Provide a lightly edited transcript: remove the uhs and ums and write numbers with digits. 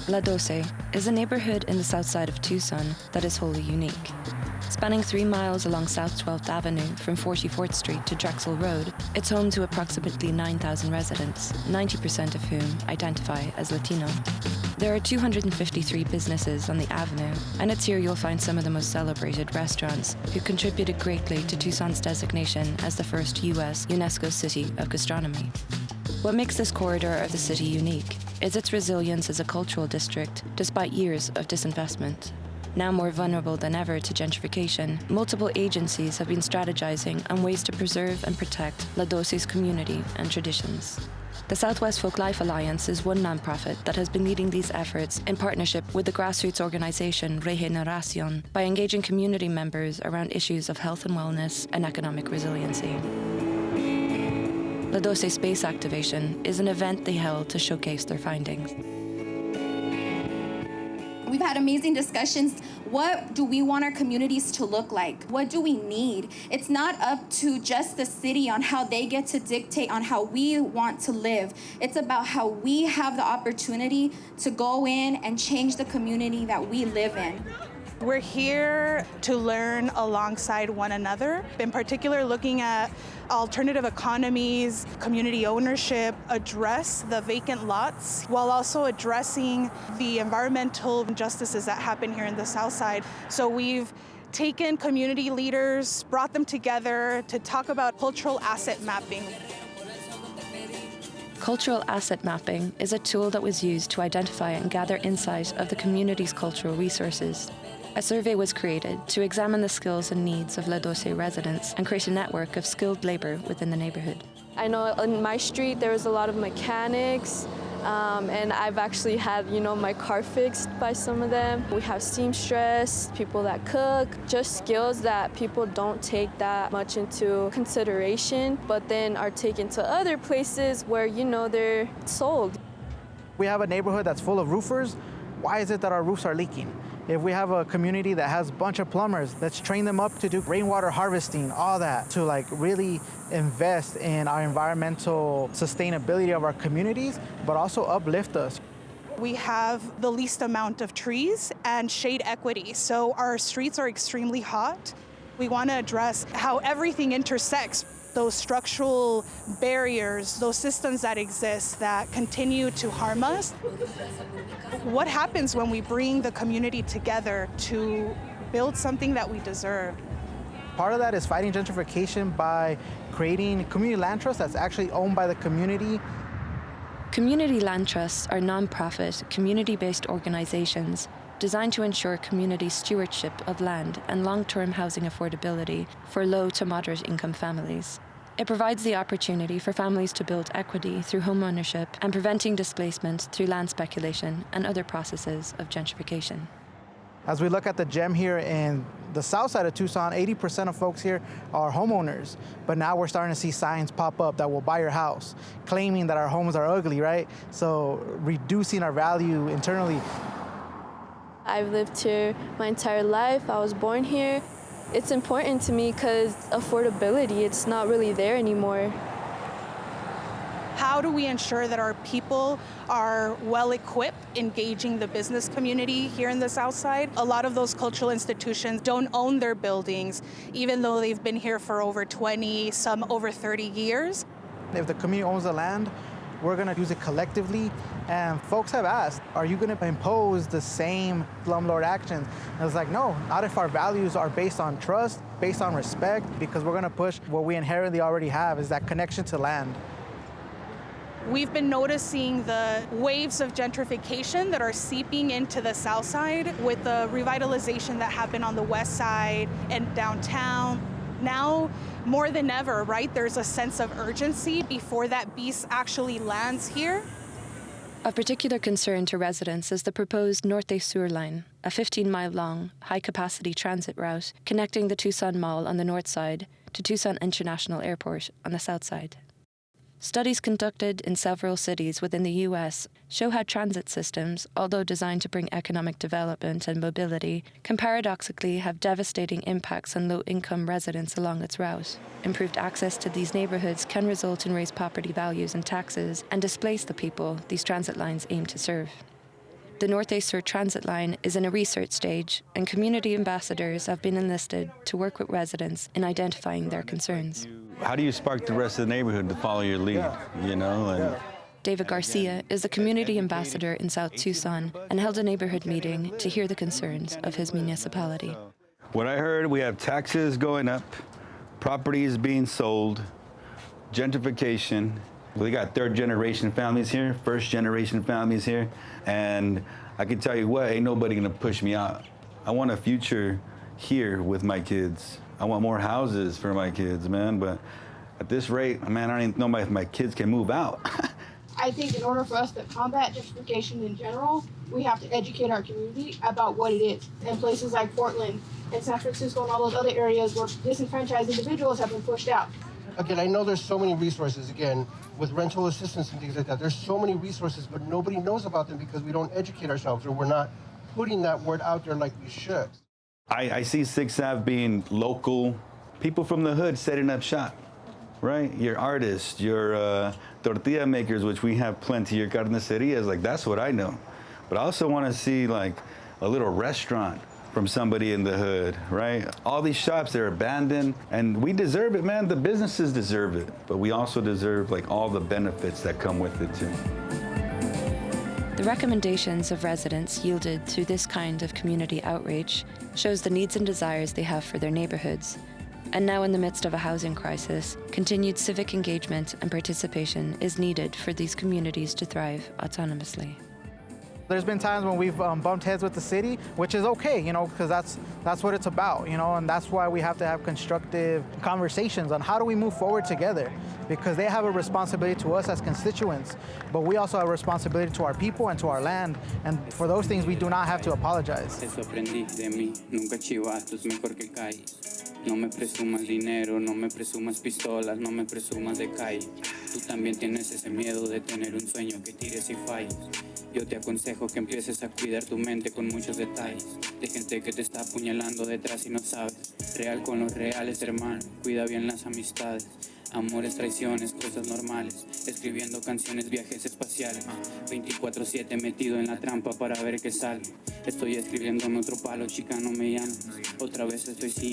Doce is a neighborhood in the Southside of Tucson that is wholly unique. Spanning 3 miles along South 12th Avenue from 44th Street to Drexel Road, it's home to approximately 9,000 residents, 90% of whom identify as Latino. There are 253 businesses on the avenue, and it's here you'll find some of the most celebrated restaurants who contributed greatly to Tucson's designation as the first U.S. UNESCO City of Gastronomy. What makes this corridor of the city unique is its resilience as a cultural district despite years of disinvestment. Now more vulnerable than ever to gentrification, multiple agencies have been strategizing on ways to preserve and protect Doce's community and traditions. The Southwest Folklife Alliance is one nonprofit that has been leading these efforts in partnership with the grassroots organization Regeneración by engaging community members around issues of health and wellness and economic resiliency. Doce Space Activation is an event they held to showcase their findings. We've had amazing discussions. What do we want our communities to look like? What do we need? It's not up to just the city on how they get to dictate on how we want to live. It's about how we have the opportunity to go in and change the community that we live in. We're here to learn alongside one another, in particular looking at alternative economies, community ownership, address the vacant lots, while also addressing the environmental injustices that happen here in the South Side. So we've taken community leaders, brought them together to talk about cultural asset mapping. Cultural asset mapping is a tool that was used to identify and gather insight of the community's cultural resources. A survey was created to examine the skills and needs of Doce residents and create a network of skilled labor within the neighborhood. I know in my street there was a lot of mechanics, and I've actually had, my car fixed by some of them. We have seamstress, people that cook, just skills that people don't take that much into consideration, but then are taken to other places where, they're sold. We have a neighborhood that's full of roofers. Why is it that our roofs are leaking? If we have a community that has a bunch of plumbers, let's train them up to do rainwater harvesting, all that, to really invest in our environmental sustainability of our communities, but also uplift us. We have the least amount of trees and shade equity, so our streets are extremely hot. We want to address how everything intersects, those structural barriers, those systems that exist that continue to harm us. What happens when we bring the community together to build something that we deserve? Part of that is fighting gentrification by creating community land trusts that's actually owned by the community. Community land trusts are nonprofit, community-based organizations designed to ensure community stewardship of land and long-term housing affordability for low to moderate income families. It provides the opportunity for families to build equity through home ownership and preventing displacement through land speculation and other processes of gentrification. As we look at the gem here in the south side of Tucson, 80% of folks here are homeowners, but now we're starting to see signs pop up that will buy your house, claiming that our homes are ugly, right? So reducing our value internally. I've lived here my entire life. I was born here. It's important to me because affordability, it's not really there anymore. How do we ensure that our people are well-equipped engaging the business community here in the South Side? A lot of those cultural institutions don't own their buildings, even though they've been here for over 20, some over 30 years. If the community owns the land, we're going to use it collectively. And folks have asked, are you going to impose the same slumlord actions? And it's like, no, not if our values are based on trust, based on respect, because we're going to push what we inherently already have, is that connection to land. We've been noticing the waves of gentrification that are seeping into the South Side with the revitalization that happened on the West Side and downtown. Now, more than ever, right, there's a sense of urgency before that beast actually lands here. Of particular concern to residents is the proposed Norte-Sur line, a 15-mile-long, high-capacity transit route connecting the Tucson Mall on the north side to Tucson International Airport on the south side. Studies conducted in several cities within the U.S. show how transit systems, although designed to bring economic development and mobility, can paradoxically have devastating impacts on low-income residents along its route. Improved access to these neighborhoods can result in raised property values and taxes and displace the people these transit lines aim to serve. The Norte-Sur transit line is in a research stage, and community ambassadors have been enlisted to work with residents in identifying their concerns. How do you spark the rest of the neighborhood to follow your lead, you know? And David Garcia is the community ambassador in South Tucson and held a neighborhood meeting to hear the concerns of his municipality. what I heard, we have taxes going up, properties being sold, gentrification. We got third-generation families here, first-generation families here, and I can tell you what, ain't nobody gonna push me out. I want a future here with my kids. I want more houses for my kids, man, but at this rate, man, I don't even know if my kids can move out. I think in order for us to combat gentrification in general, we have to educate our community about what it is. And places like Portland and San Francisco and all those other areas where disenfranchised individuals have been pushed out. Again, I know there's so many resources, again, with rental assistance and things like that. There's so many resources, but nobody knows about them because we don't educate ourselves or we're not putting that word out there like we should. I see 6th Ave being local, people from the hood setting up shop, right? Your artists, your tortilla makers, which we have plenty, your carnicerias, like that's what I know. But I also want to see like a little restaurant from somebody in the hood, right? All these shops, they're abandoned, and we deserve it, man. The businesses deserve it, but we also deserve like all the benefits that come with it too. The recommendations of residents yielded through this kind of community outreach shows the needs and desires they have for their neighborhoods. And now in the midst of a housing crisis, continued civic engagement and participation is needed for these communities to thrive autonomously. There's been times when we've bumped heads with the city, which is okay, you know, because that's what it's about, you know, and that's why we have to have constructive conversations on how do we move forward together, because they have a responsibility to us as constituents, but we also have a responsibility to our people and to our land, and for those things we do not have to apologize. Eso aprendí de mí, nunca chivato es mejor que calle. No me presumas dinero, no me presumas pistolas, no me presumas de calle. Tú también tienes ese miedo de tener un sueño que tires y falles. Yo te aconsejo que empieces a cuidar tu mente con muchos detalles. De gente que te está apuñalando detrás y no sabes. Real con los reales, hermano. Cuida bien las amistades. Amores, traiciones, cosas normales. Escribiendo canciones, viajes espaciales. 24/7 metido en la trampa para ver qué sale. Estoy escribiendo en otro palo, chica, no me llames. Otra vez estoy sin